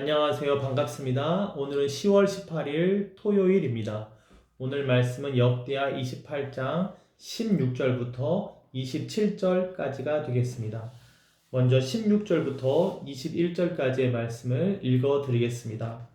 안녕하세요. 반갑습니다. 오늘은 10월 18일 토요일입니다. 오늘 말씀은 역대하 28장 16절부터 27절까지가 되겠습니다. 먼저 16절부터 21절까지의 말씀을 읽어 드리겠습니다.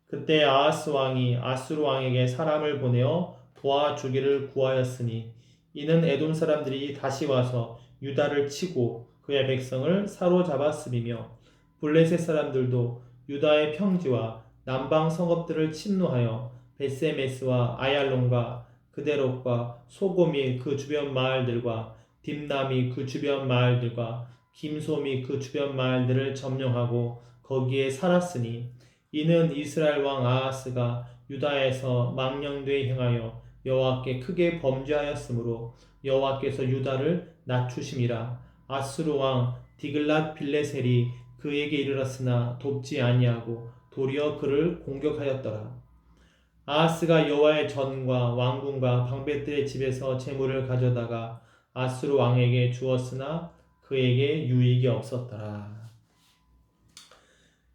그때 아하스 왕이 아수르 왕에게 사람을 보내어 도와주기를 구하였으니 이는 에돔 사람들이 다시 와서 유다를 치고 그의 백성을 사로잡았음이며 블레셋 사람들도 유다의 평지와 남방 성읍들을 침노하여 베세메스와 아얄론과 그데롯과 소곰이 그 주변 마을들과 딥남이 그 주변 마을들과 김솜이 그 주변 마을들을 점령하고 거기에 살았으니 이는 이스라엘 왕 아하스가 유다에서 망령되이 행하여 여호와께 크게 범죄하였으므로 여호와께서 유다를 낮추심이라. 아수르 왕 디글랏 빌레셀이 그에게 이르렀으나 돕지 아니하고 도리어 그를 공격하였더라. 아하스가 여호와의 전과 왕궁과 방백들의 집에서 재물을 가져다가 아수르 왕에게 주었으나 그에게 유익이 없었더라.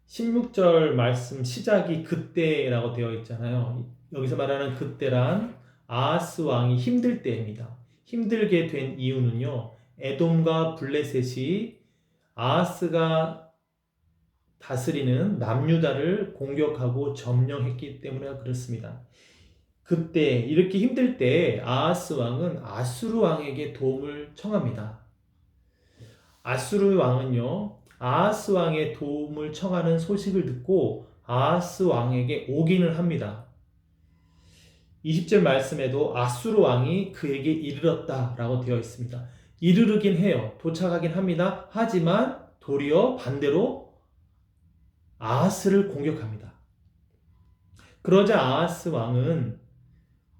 16절 말씀 시작이 그때라고 되어 있잖아요. 여기서 말하는 그때란 아하스 왕이 힘들 때입니다. 힘들게 된 이유는요, 에돔과 블레셋이 아하스가 다스리는 남유다를 공격하고 점령했기 때문에 그렇습니다. 그때 이렇게 힘들 때 아하스 왕은 아수르 왕에게 도움을 청합니다. 아수르 왕은요, 아하스 왕의 도움을 청하는 소식을 듣고 아하스 왕에게 오기는 합니다. 20절 말씀에도 아수르 왕이 그에게 이르렀다라고 되어 있습니다. 이르르긴 해요. 도착하긴 합니다. 하지만 도리어 반대로 아하스를 공격합니다. 그러자 아하스 왕은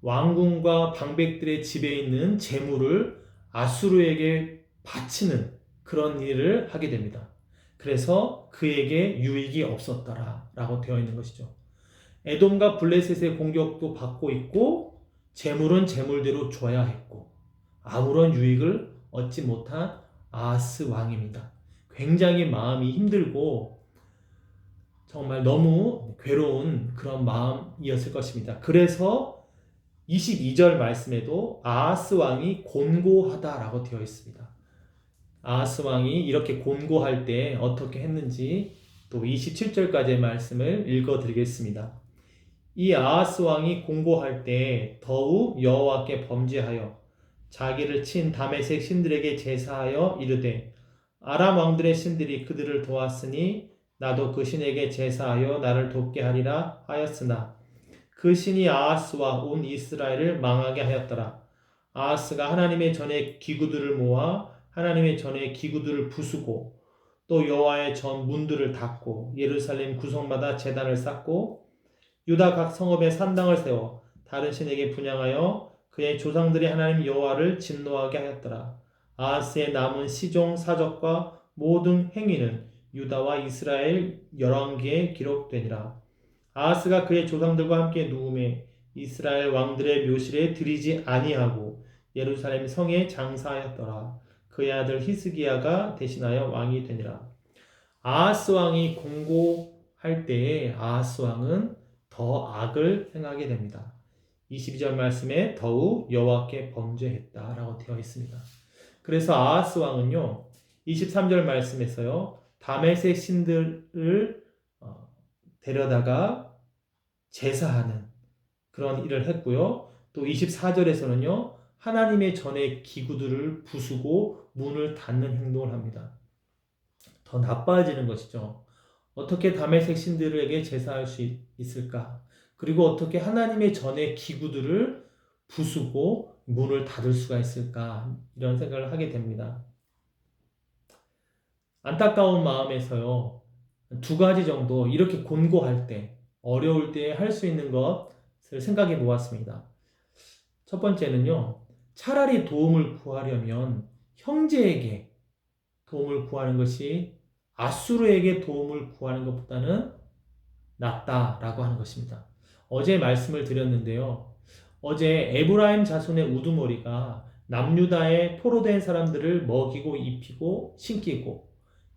왕궁과 방백들의 집에 있는 재물을 아수르에게 바치는 그런 일을 하게 됩니다. 그래서 그에게 유익이 없었더라라고 되어 있는 것이죠. 에돔과 블레셋의 공격도 받고 있고 재물은 재물대로 줘야 했고 아무런 유익을 얻지 못한 아하스 왕입니다. 굉장히 마음이 힘들고 정말 너무 괴로운 그런 마음이었을 것입니다. 그래서 22절 말씀에도 아하스 왕이 곤고하다라고 되어 있습니다. 아하스 왕이 이렇게 곤고할 때 어떻게 했는지 또 27절까지의 말씀을 읽어드리겠습니다. 이 아하스 왕이 곤고할 때 더욱 여호와께 범죄하여 자기를 친 다메섹 신들에게 제사하여 이르되 아람 왕들의 신들이 그들을 도왔으니 나도 그 신에게 제사하여 나를 돕게 하리라 하였으나 그 신이 아하스와 온 이스라엘을 망하게 하였더라. 아하스가 하나님의 전에 기구들을 모아 하나님의 전에 기구들을 부수고 또 여호와의 전 문들을 닫고 예루살렘 구성마다 제단을 쌓고 유다 각 성읍에 산당을 세워 다른 신에게 분향하여 그의 조상들이 하나님 여호와를 진노하게 하였더라. 아하스의 남은 시종 사적과 모든 행위는 유다와 이스라엘 열왕기에 기록되니라. 아하스가 그의 조상들과 함께 누움에 이스라엘 왕들의 묘실에 들이지 아니하고 예루살렘 성에 장사하였더라. 그의 아들 히스기야가 대신하여 왕이 되니라. 아하스 왕이 공고할 때에 아하스 왕은 더 악을 행하게 됩니다. 22절 말씀에 더욱 여호와께 범죄했다라고 되어 있습니다. 그래서 아하스 왕은요, 23절 말씀에서요, 다메섹 신들을 데려다가 제사하는 그런 일을 했고요. 또 24절에서는요, 하나님의 전의 기구들을 부수고 문을 닫는 행동을 합니다. 더 나빠지는 것이죠. 어떻게 다메섹 신들에게 제사할 수 있을까? 그리고 어떻게 하나님의 전의 기구들을 부수고 문을 닫을 수가 있을까? 이런 생각을 하게 됩니다. 안타까운 마음에서요, 두 가지 정도 이렇게 곤고할 때, 어려울 때 할 수 있는 것을 생각해 보았습니다. 첫 번째는요, 차라리 도움을 구하려면 형제에게 도움을 구하는 것이 아수르에게 도움을 구하는 것보다는 낫다라고 하는 것입니다. 어제 말씀을 드렸는데요. 어제 에브라임 자손의 우두머리가 남유다의 포로된 사람들을 먹이고 입히고 신기고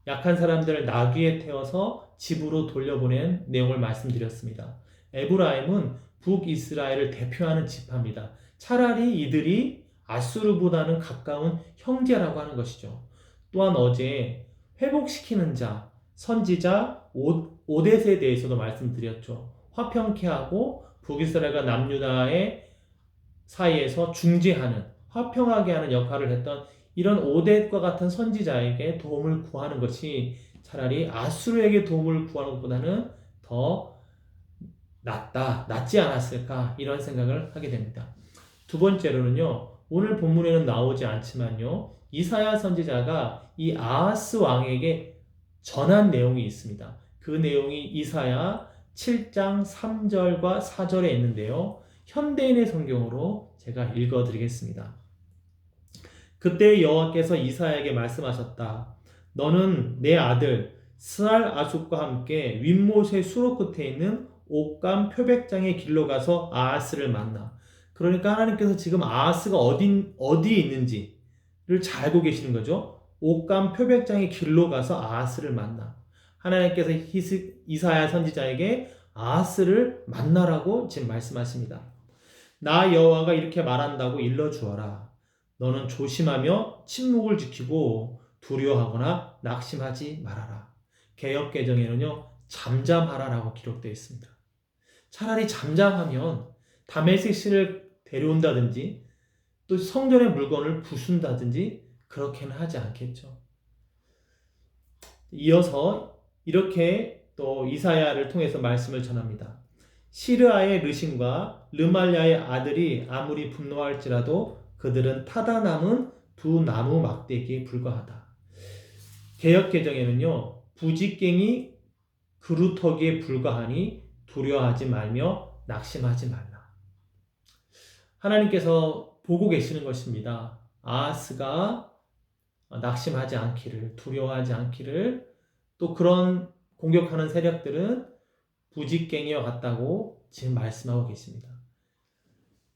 약한 사람들을 나귀에 태워서 집으로 돌려보낸 내용을 말씀드렸습니다. 에브라임은 북이스라엘을 대표하는 지파입니다. 차라리 이들이 아수르보다는 가까운 형제라고 하는 것이죠. 또한 어제 회복시키는 자, 선지자 오댓에 대해서도 말씀드렸죠. 화평케 하고 북이스라엘과 남유다의 사이에서 중재하는, 화평하게 하는 역할을 했던 이런 오뎃과 같은 선지자에게 도움을 구하는 것이 차라리 아수르에게 도움을 구하는 것보다는 더 낫지 않았을까, 이런 생각을 하게 됩니다. 두 번째로는요, 오늘 본문에는 나오지 않지만요, 이사야 선지자가 이 아하스 왕에게 전한 내용이 있습니다. 그 내용이 이사야 7장 3절과 4절에 있는데요. 현대인의 성경으로 제가 읽어드리겠습니다. 그때 여호와께서 이사야에게 말씀하셨다. 너는 내 아들 스알 아숫과 함께 윗못의 수로 끝에 있는 옥감 표백장의 길로 가서 아하스를 만나. 그러니까 하나님께서 지금 아하스가 어디에 있는지를 잘 알고 계시는 거죠. 옥감 표백장의 길로 가서 아하스를 만나. 하나님께서 이사야 선지자에게 아하스를 만나라고 지금 말씀하십니다. 나 여호와가 이렇게 말한다고 일러주어라. 너는 조심하며 침묵을 지키고 두려워하거나 낙심하지 말아라. 개역개정에는요, 잠잠하라라고 기록되어 있습니다. 차라리 잠잠하면 다메섹 씨를 데려온다든지 또 성전의 물건을 부순다든지 그렇게는 하지 않겠죠. 이어서 이렇게 또 이사야를 통해서 말씀을 전합니다. 시르아의 르신과 르말야의 아들이 아무리 분노할지라도 그들은 타다 남은 두 나무 막대기에 불과하다. 개역개정에는요, 부직갱이 그루터기에 불과하니 두려워하지 말며 낙심하지 말라. 하나님께서 보고 계시는 것입니다. 아하스가 낙심하지 않기를, 두려워하지 않기를, 또 그런 공격하는 세력들은 부직갱이와 같다고 지금 말씀하고 계십니다.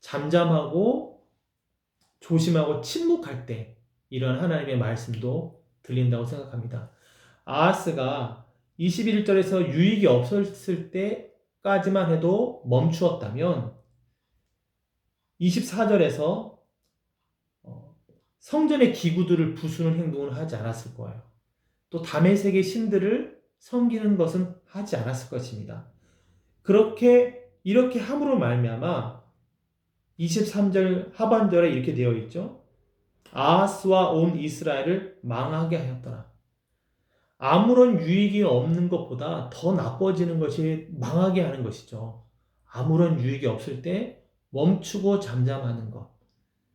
잠잠하고 조심하고 침묵할 때 이런 하나님의 말씀도 들린다고 생각합니다. 아하스가 21절에서 유익이 없었을 때까지만 해도 멈추었다면 24절에서 성전의 기구들을 부수는 행동을 하지 않았을 거예요. 또 다메섹의 신들을 섬기는 것은 하지 않았을 것입니다. 이렇게 함으로 말미암아 23절 하반절에 이렇게 되어 있죠. 아하스와 온 이스라엘을 망하게 하였더라. 아무런 유익이 없는 것보다 더 나빠지는 것이 망하게 하는 것이죠. 아무런 유익이 없을 때 멈추고 잠잠하는 것,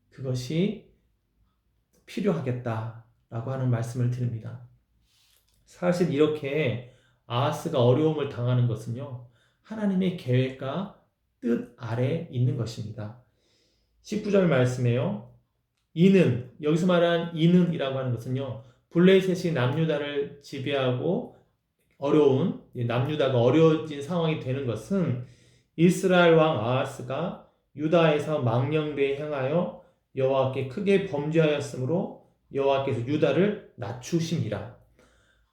그것이 필요하겠다라고 하는 말씀을 드립니다. 사실 이렇게 아하스가 어려움을 당하는 것은요, 하나님의 계획과 뜻 아래 있는 것입니다. 19절 말씀에요. 여기서 말한 이는이라고 하는 것은요, 블레셋이 남유다를 지배하고 남유다가 어려워진 상황이 되는 것은 이스라엘 왕 아하스가 유다에서 망령되이 행하여 여호와께 크게 범죄하였으므로 여호와께서 유다를 낮추심이라.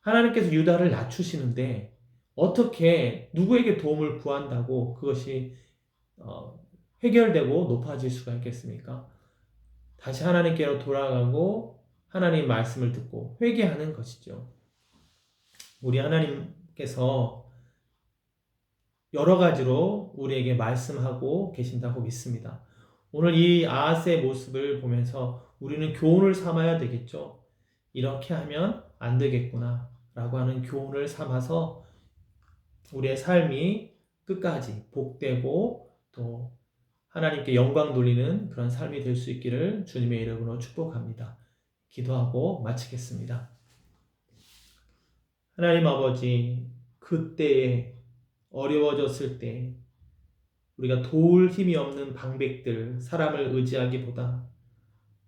하나님께서 유다를 낮추시는데 어떻게 누구에게 도움을 구한다고 그것이 해결되고 높아질 수가 있겠습니까? 다시 하나님께로 돌아가고 하나님 말씀을 듣고 회개하는 것이죠. 우리 하나님께서 여러 가지로 우리에게 말씀하고 계신다고 믿습니다. 오늘 이 아하스의 모습을 보면서 우리는 교훈을 삼아야 되겠죠. 이렇게 하면 안 되겠구나 라고 하는 교훈을 삼아서 우리의 삶이 끝까지 복되고 또 하나님께 영광 돌리는 그런 삶이 될 수 있기를 주님의 이름으로 축복합니다. 기도하고 마치겠습니다. 하나님 아버지, 그때에 어려워졌을 때 우리가 도울 힘이 없는 방백들, 사람을 의지하기보다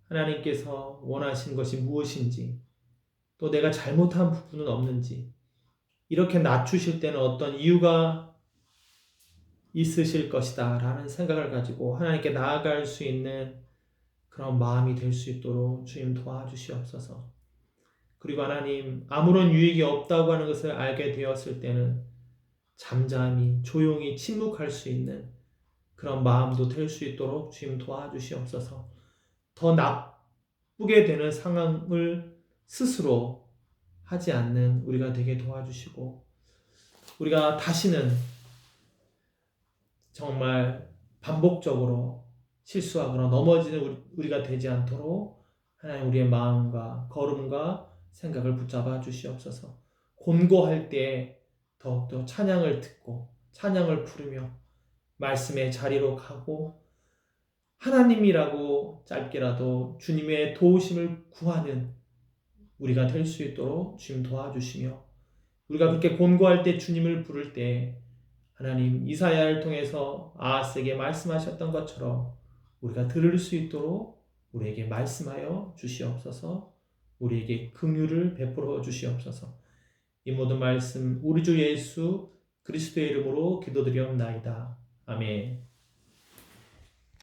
하나님께서 원하신 것이 무엇인지, 또 내가 잘못한 부분은 없는지, 이렇게 낮추실 때는 어떤 이유가 있으실 것이다 라는 생각을 가지고 하나님께 나아갈 수 있는 그런 마음이 될 수 있도록 주님 도와주시옵소서. 그리고 하나님 아무런 유익이 없다고 하는 것을 알게 되었을 때는 잠잠히 조용히 침묵할 수 있는 그런 마음도 될 수 있도록 주님 도와주시옵소서. 더 나쁘게 되는 상황을 스스로 하지 않는 우리가 되게 도와주시고, 우리가 다시는 정말 반복적으로 실수하거나 넘어지는 우리가 되지 않도록 하나님 우리의 마음과 걸음과 생각을 붙잡아 주시옵소서. 곤고할 때 더욱더 찬양을 듣고 찬양을 부르며 말씀의 자리로 가고 하나님이라고 짧게라도 주님의 도우심을 구하는 우리가 될 수 있도록 주님 도와주시며, 우리가 그렇게 곤고할 때 주님을 부를 때 하나님 이사야를 통해서 아하스에게 말씀하셨던 것처럼 우리가 들을 수 있도록 우리에게 말씀하여 주시옵소서. 우리에게 긍휼을 베풀어 주시옵소서. 이 모든 말씀 우리 주 예수 그리스도의 이름으로 기도드리옵나이다. 아멘.